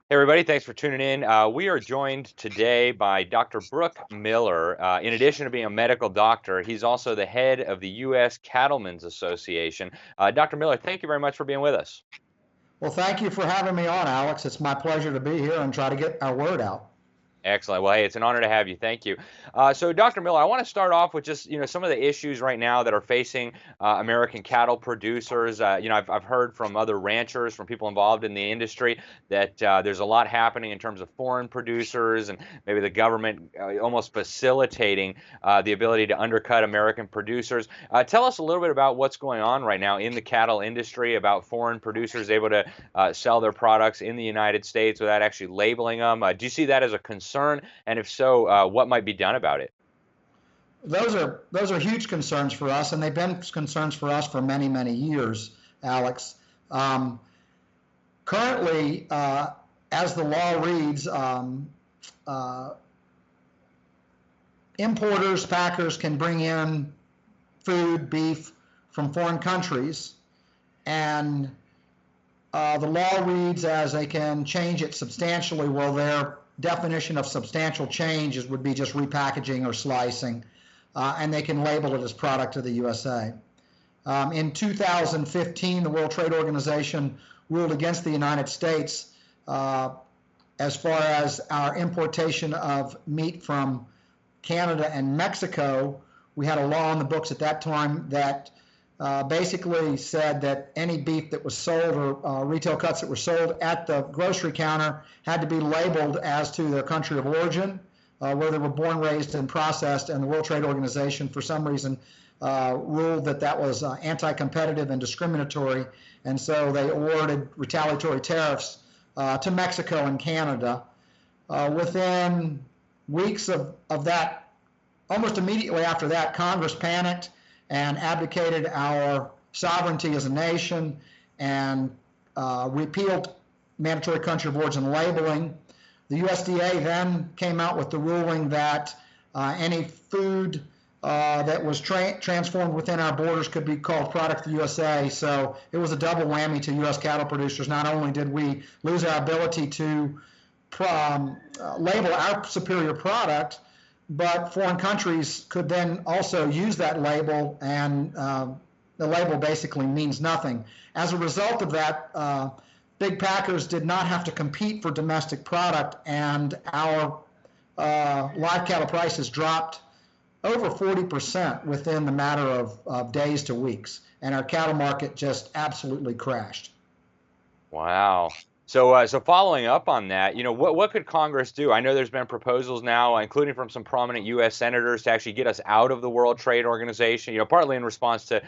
Hey everybody, thanks for tuning in. We are joined today by Dr. Brooke Miller. In addition to being a medical doctor, he's also the head of the U.S. Cattlemen's Association. Dr. Miller, thank you very much for being with us. Well, thank you for having me on, Alex. It's my pleasure to be here and try to get our word out. Excellent. Well, hey, it's an honor to have you. Thank you. So, Dr. Miller, I want to start off with just some of the issues right now that are facing American cattle producers. I've heard from other ranchers, from people involved in the industry, that there's a lot happening in terms of foreign producers and maybe the government almost facilitating the ability to undercut American producers. Tell us a little bit about what's going on right now in the cattle industry, about foreign producers able to sell their products in the United States without actually labeling them. Do you see that as a concern? And if so, what might be done about it? Those are huge concerns for us, and they've been concerns for us for many, many years, Alex. Um, Currently, as the law reads, uh, importers, packers can bring in food, beef from foreign countries, and the law reads as they can change it substantially. Well, their definition of substantial changes would be just repackaging or slicing, and they can label it as product of the USA. In 2015, the World Trade Organization ruled against the United States as far as our importation of meat from Canada and Mexico. We had a law on the books at that time that basically said that any beef that was sold or retail cuts that were sold at the grocery counter had to be labeled as to their country of origin, where they were born, raised, and processed. And the World Trade Organization, for some reason, ruled that that was anti-competitive and discriminatory, and so they awarded retaliatory tariffs to Mexico and Canada. Within weeks of that, almost immediately after that, Congress panicked and abdicated our sovereignty as a nation and repealed mandatory country of origin labeling. The USDA then came out with the ruling that any food that was transformed within our borders could be called product of the USA. So it was a double whammy to U.S. cattle producers. Not only did we lose our ability to label our superior product, but foreign countries could then also use that label, and the label basically means nothing. As a result of that, big packers did not have to compete for domestic product, and our live cattle prices dropped over 40% within the matter of days to weeks, and our cattle market just absolutely crashed. Wow. So following up on that, what could Congress do? I know there's been proposals now, including from some prominent U.S. senators, to actually get us out of the World Trade Organization. Partly in response to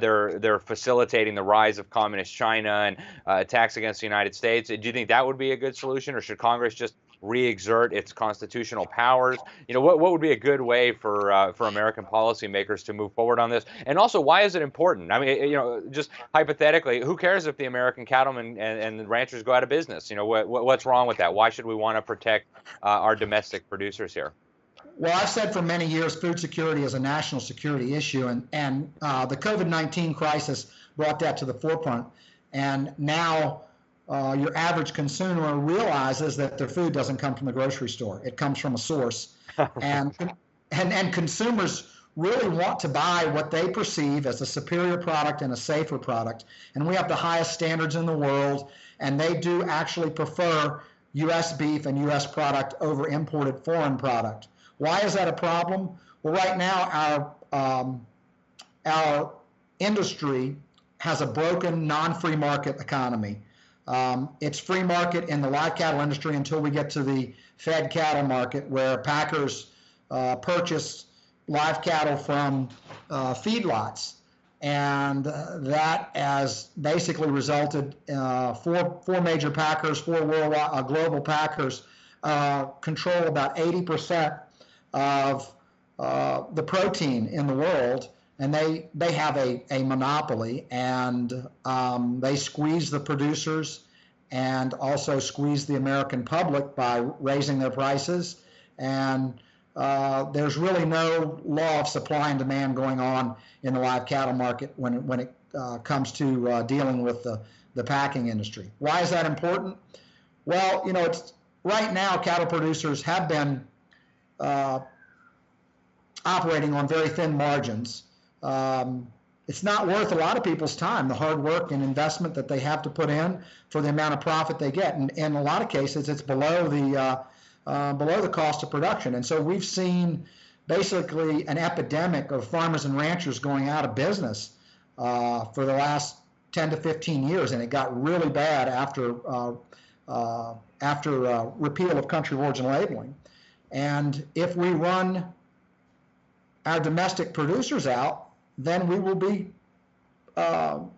their facilitating the rise of communist China and attacks against the United States. Do you think that would be a good solution, or should Congress just re-exert its constitutional powers? What would be a good way for American policymakers to move forward on this? And also, why is it important? I mean, just hypothetically, who cares if the American cattlemen and the ranchers go out of business? What's wrong with that? Why should we want to protect our domestic producers here? Well, I've said for many years food security is a national security issue, and the COVID-19 crisis brought that to the forefront. And now your average consumer realizes that their food doesn't come from the grocery store. It comes from a source. and, and consumers really want to buy what they perceive as a superior product and a safer product. And we have the highest standards in the world, and they do actually prefer U.S. beef and U.S. product over imported foreign product. Why is that a problem? Well, right now our industry has a broken non-free market economy. It's free market in the live cattle industry until we get to the fed cattle market, where packers purchase live cattle from feedlots, and that has basically resulted four major packers, four global packers control about 80% of the protein in the world, and they have a monopoly, and they squeeze the producers and also squeeze the American public by raising their prices. And there's really no law of supply and demand going on in the live cattle market when it comes to dealing with the packing industry. Why is that important? Well, it's right now cattle producers have been operating on very thin margins. It's not worth a lot of people's time, the hard work and investment that they have to put in for the amount of profit they get. And in a lot of cases, it's below the cost of production. And so we've seen basically an epidemic of farmers and ranchers going out of business for the last 10 to 15 years, and it got really bad after repeal of country of origin labeling. And if we run our domestic producers out, then we will be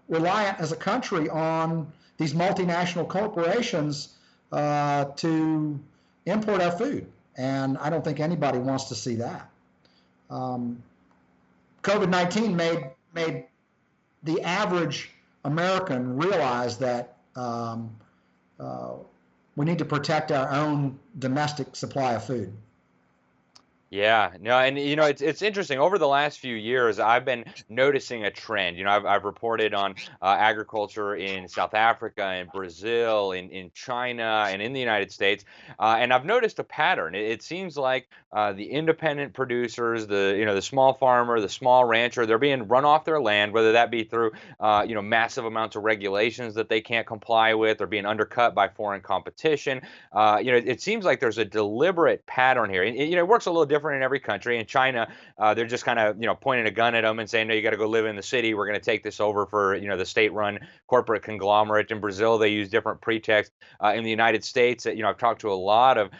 reliant as a country on these multinational corporations to import our food. And I don't think anybody wants to see that. COVID-19 made the average American realize that we need to protect our own domestic supply of food. Yeah, no, and it's interesting. Over the last few years, I've been noticing a trend. I've reported on agriculture in South Africa, in Brazil, in China, and in the United States, and I've noticed a pattern. It seems like the independent producers, the small farmer, the small rancher, they're being run off their land, whether that be through massive amounts of regulations that they can't comply with, or being undercut by foreign competition. It seems like there's a deliberate pattern here. It works a little different in every country. In China, they're just kind of pointing a gun at them and saying, no, you got to go live in the city. We're going to take this over for the state-run corporate conglomerate. In Brazil, they use different pretexts. In the United States, I've talked to a lot of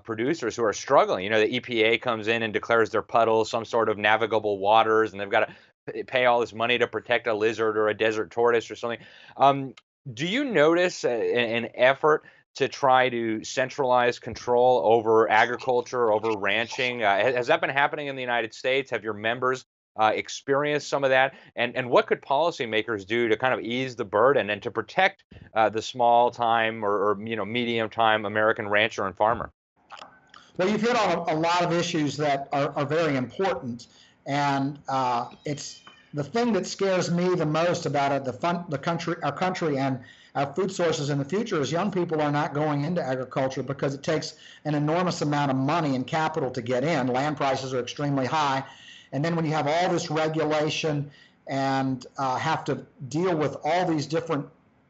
producers who are struggling. The EPA comes in and declares their puddles some sort of navigable waters, and they've got to pay all this money to protect a lizard or a desert tortoise or something. Do you notice an effort to try to centralize control over agriculture, over ranching? Has that been happening in the United States? Have your members experienced some of that? And what could policymakers do to kind of ease the burden and to protect the small time or medium time American rancher and farmer? Well, you've hit on a lot of issues that are very important, and it's the thing that scares me the most about it, our country, and our food sources in the future is young people are not going into agriculture because it takes an enormous amount of money and capital to get in. Land prices are extremely high. And then when you have all this regulation and have to deal with all these different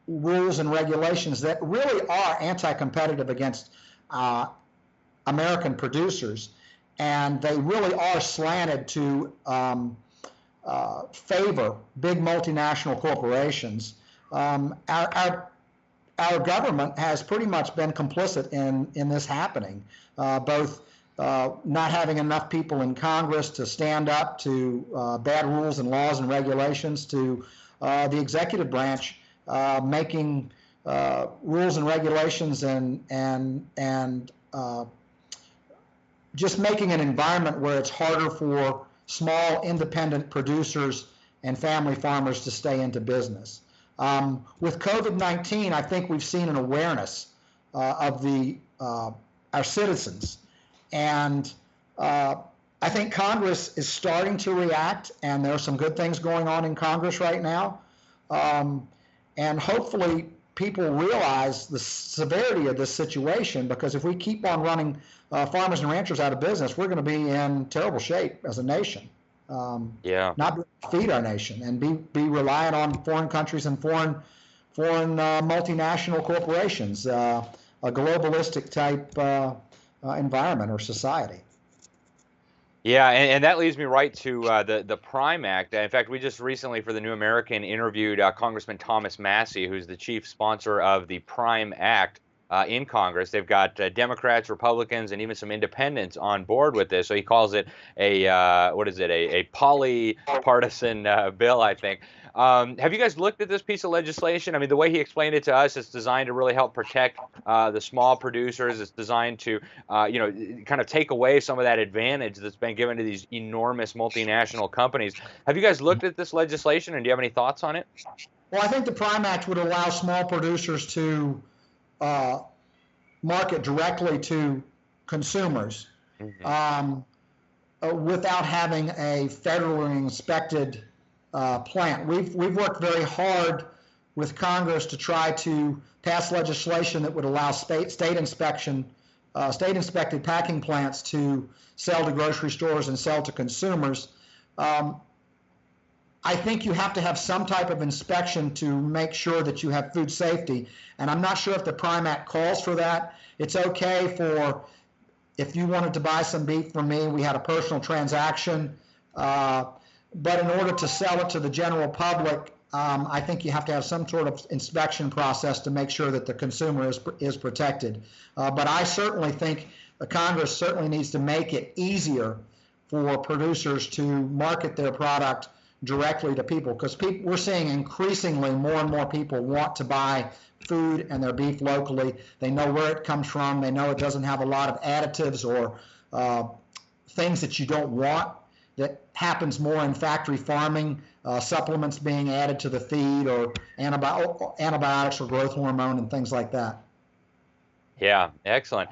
rules and regulations that really are anti-competitive against American producers, and they really are slanted to favor big multinational corporations. Our government has pretty much been complicit in this happening, both not having enough people in Congress to stand up to bad rules and laws and regulations, to the executive branch making rules and regulations and just making an environment where it's harder for small independent producers and family farmers to stay into business. With COVID-19, I think we've seen an awareness of our citizens, and I think Congress is starting to react, and there are some good things going on in Congress right now, and hopefully people realize the severity of this situation, because if we keep on running farmers and ranchers out of business, we're going to be in terrible shape as a nation. Not be able to feed our nation and be reliant on foreign countries and foreign multinational corporations, a globalistic type environment or society. Yeah, and that leads me right to the Prime Act. In fact, we just recently, for the New American, interviewed Congressman Thomas Massie, who's the chief sponsor of the Prime Act in Congress. They've got Democrats, Republicans, and even some independents on board with this. So he calls it a poly-partisan bill, I think. Have you guys looked at this piece of legislation? I mean, the way he explained it to us, it's designed to really help protect the small producers. It's designed to, kind of take away some of that advantage that's been given to these enormous multinational companies. Have you guys looked at this legislation, and do you have any thoughts on it? Well, I think the Prime Act would allow small producers to market directly to consumers without having a federally inspected plant. We've worked very hard with Congress to try to pass legislation that would allow state inspected packing plants to sell to grocery stores and sell to consumers. I think you have to have some type of inspection to make sure that you have food safety. And I'm not sure if the Prime Act calls for that. It's okay for, if you wanted to buy some beef from me, we had a personal transaction. But in order to sell it to the general public, I think you have to have some sort of inspection process to make sure that the consumer is protected. But I certainly think the Congress certainly needs to make it easier for producers to market their product directly to people, because we're seeing increasingly more and more people want to buy food and their beef locally. They know where it comes from. They know it doesn't have a lot of additives or things that you don't want. That happens more in factory farming, supplements being added to the feed, or antibiotics or growth hormone and things like that. Yeah, excellent.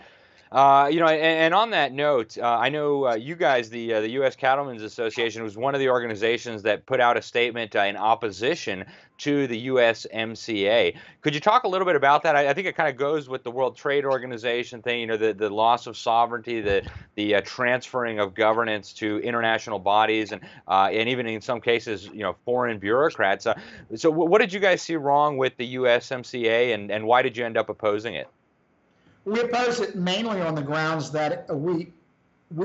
And on that note, I know you guys, the U.S. Cattlemen's Association, was one of the organizations that put out a statement in opposition to the USMCA. Could you talk a little bit about that? I think it kind of goes with the World Trade Organization thing, the loss of sovereignty, the transferring of governance to international bodies, and even in some cases, foreign bureaucrats. So what did you guys see wrong with the USMCA, and why did you end up opposing it? We oppose it mainly on the grounds that we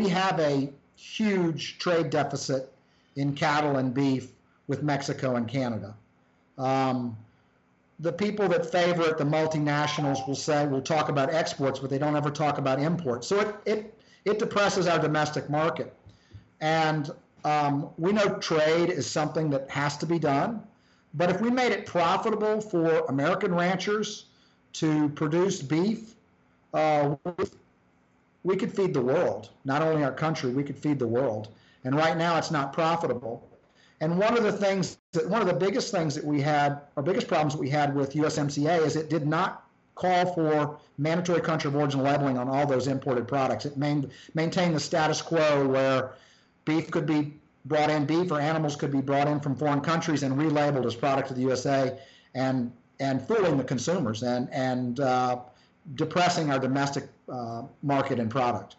have a huge trade deficit in cattle and beef with Mexico and Canada. The people that favor it, the multinationals, will talk about exports, but they don't ever talk about imports. So it depresses our domestic market. And we know trade is something that has to be done. But if we made it profitable for American ranchers to produce beef, we could feed the world. Not only our country, we could feed the world. And right now it's not profitable. And one of the biggest things that we had, or biggest problems that we had with USMCA, is it did not call for mandatory country of origin labeling on all those imported products. It maintained the status quo where beef could be brought in, beef or animals could be brought in from foreign countries and relabeled as product of the USA, and fooling the consumers and depressing our domestic market and product.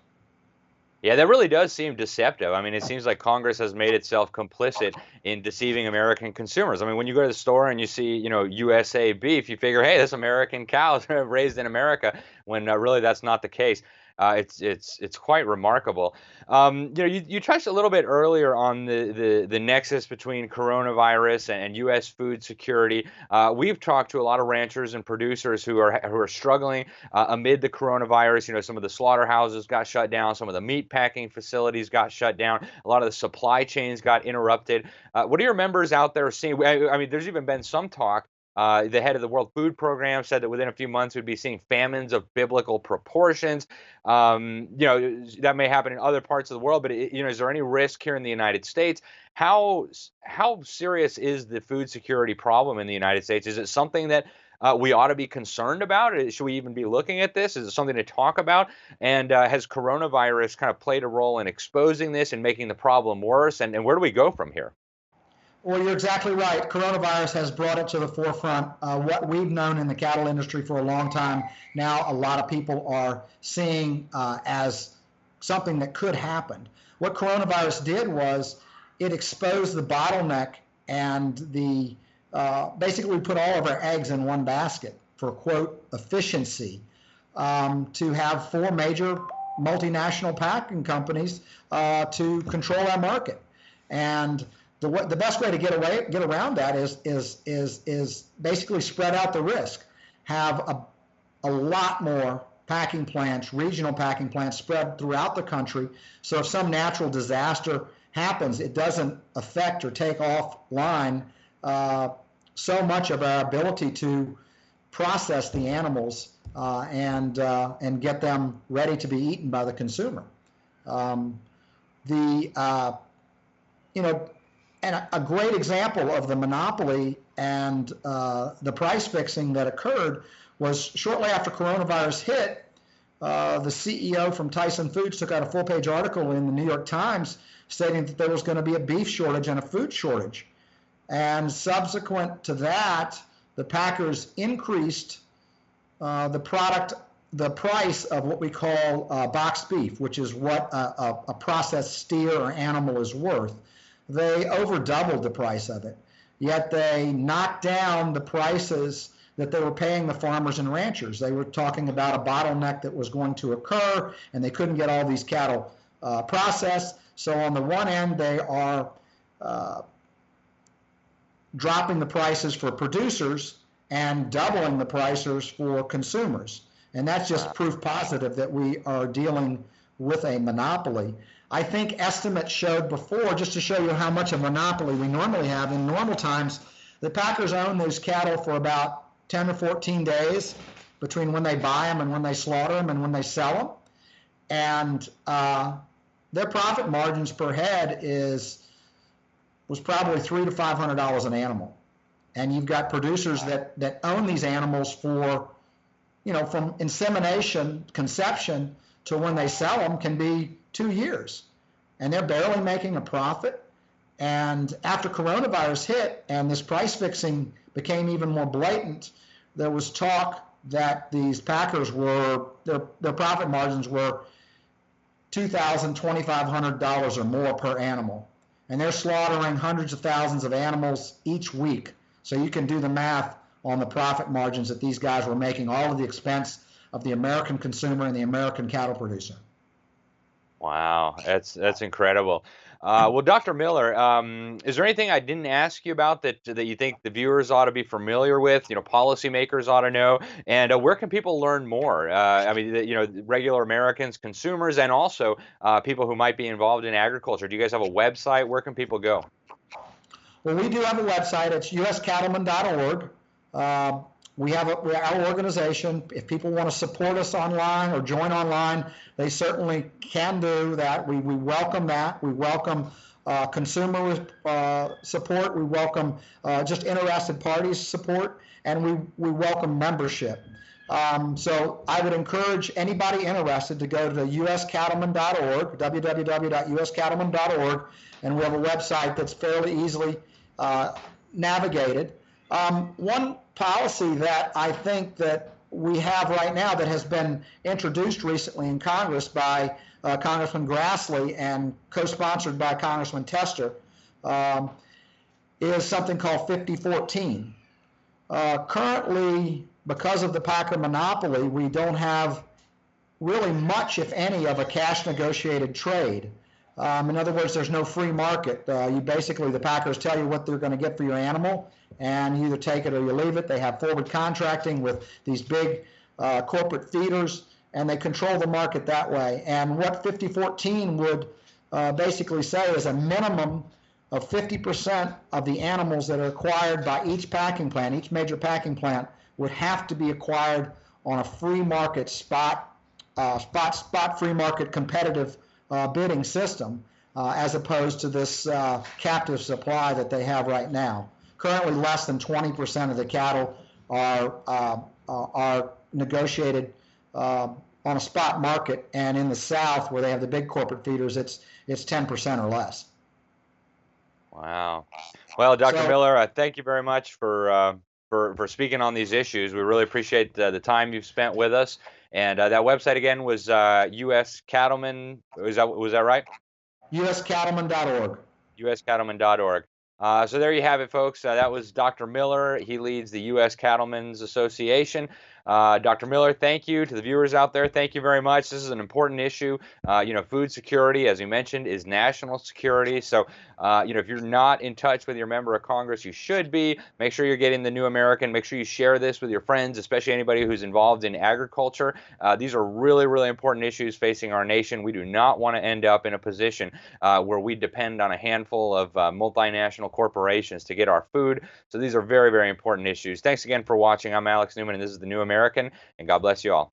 Yeah, that really does seem deceptive. I mean, it seems like Congress has made itself complicit in deceiving American consumers. I mean, when you go to the store and you see, USA beef, you figure, hey, this American cows are raised in America, when really that's not the case. It's quite remarkable. You touched a little bit earlier on the nexus between coronavirus and U.S. food security. We've talked to a lot of ranchers and producers who are struggling amid the coronavirus. Some of the slaughterhouses got shut down, some of the meat packing facilities got shut down, a lot of the supply chains got interrupted. What are your members out there seeing? I mean, there's even been some talk. The head of the World Food Program said that within a few months we'd be seeing famines of biblical proportions. That may happen in other parts of the world, but is there any risk here in the United States? How serious is the food security problem in the United States? Is it something that we ought to be concerned about? Should we even be looking at this? Is it something to talk about? And has coronavirus kind of played a role in exposing this and making the problem worse? And where do we go from here? Well, you're exactly right. Coronavirus has brought it to the forefront. What we've known in the cattle industry for a long time, now a lot of people are seeing as something that could happen. What coronavirus did was it exposed the bottleneck and basically put all of our eggs in one basket for, quote, efficiency, to have 4 major multinational packing companies to control our market. And the best way to get around that is basically spread out the risk. Have a lot more packing plants, regional packing plants, spread throughout the country. So if some natural disaster happens, it doesn't affect or take offline so much of our ability to process the animals and get them ready to be eaten by the consumer. And a great example of the monopoly and the price fixing that occurred was shortly after coronavirus hit. The CEO from Tyson Foods took out a full-page article in the New York Times stating that there was going to be a beef shortage and a food shortage. And subsequent to that, the packers increased the price of what we call boxed beef, which is what a processed steer or animal is worth. They over doubled the price of it, yet they knocked down the prices that they were paying the farmers and ranchers. They were talking about a bottleneck that was going to occur, and they couldn't get all these cattle processed. So on the one end, they are dropping the prices for producers and doubling the prices for consumers. And that's just proof positive that we are dealing with a monopoly. I think estimates showed before, just to show you how much of a monopoly we normally have, in normal times, the packers own those cattle for about 10 or 14 days between when they buy them and when they slaughter them and when they sell them. And their profit margins per head was probably $300 to $500 an animal. And you've got producers that own these animals for, from insemination, conception, to when they sell them can be 2 years. And they're barely making a profit. And after coronavirus hit and this price fixing became even more blatant, there was talk that these packers their profit margins were $2,000, $2,500 or more per animal. And they're slaughtering hundreds of thousands of animals each week. So you can do the math on the profit margins that these guys were making, all at the expense of the American consumer and the American cattle producer. Wow, that's incredible. Well, Dr. Miller, is there anything I didn't ask you about that you think the viewers ought to be familiar with? Policymakers ought to know. And where can people learn more? Regular Americans, consumers, and also people who might be involved in agriculture. Do you guys have a website? Where can people go? Well, we do have a website. It's uscattlemen.org. We have our organization. If people want to support us online or join online, they certainly can do that. We welcome that. We welcome consumer support. We welcome just interested parties support, and we welcome membership. So I would encourage anybody interested to go to uscattlemen.org, www.uscattlemen.org, and we have a website that's fairly easily navigated. One policy that I think that we have right now that has been introduced recently in Congress by Congressman Grassley and co-sponsored by Congressman Tester is something called 5014. Currently, because of the packer monopoly, we don't have really much, if any, of a cash negotiated trade. In other words, there's no free market. The packers tell you what they're going to get for your animal, and you either take it or you leave it. They have forward contracting with these big corporate feeders, and they control the market that way. And what 5014 would basically say is a minimum of 50% of the animals that are acquired by each packing plant, each major packing plant, would have to be acquired on a free market spot free market competitive bidding system, as opposed to this captive supply that they have right now. Currently, less than 20% of the cattle are negotiated on a spot market, and in the South, where they have the big corporate feeders, it's 10% or less. Wow. Well, Dr. Miller, thank you very much for speaking on these issues. We really appreciate the time you've spent with us. And that website again was U.S. Cattlemen. Was that right? UScattlemen.org. UScattlemen.org. So there you have it, folks. That was Dr. Miller. He leads the U.S. Cattlemen's Association. Dr. Miller, thank you. To the viewers out there, thank you very much. This is an important issue. Food security, as you mentioned, is national security. So, if you're not in touch with your member of Congress, you should be. Make sure you're getting the New American. Make sure you share this with your friends, especially anybody who's involved in agriculture. These are really, really important issues facing our nation. We do not want to end up in a position where we depend on a handful of multinational corporations to get our food. So these are very, very important issues. Thanks again for watching. I'm Alex Newman, and this is the New American, and God bless you all.